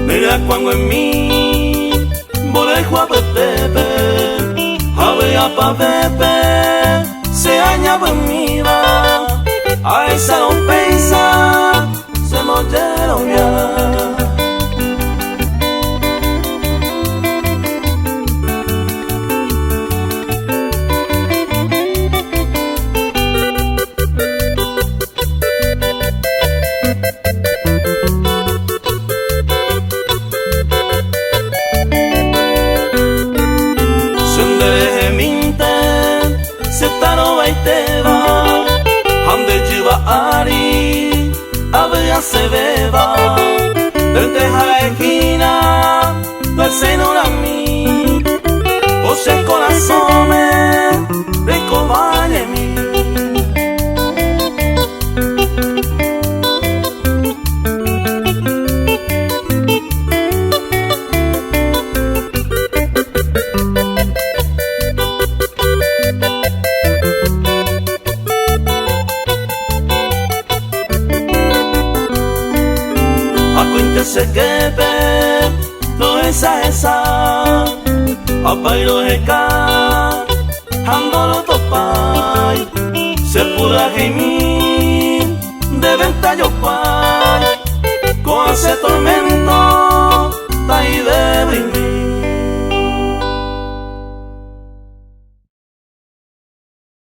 Mira cuando en mí bolejo a pepepe, Avy'Aseve se añaba en mi va, a esa no pensa, se mollaron ya. Jyva'Ari, Avy'Aseve, del teja esquina, del seno a mí, o se el corazón me recobañe mí. Se quepe, lo esa, a pairo heca, andolo topay, se pura gemir, de venta yo pay, con ese tormento.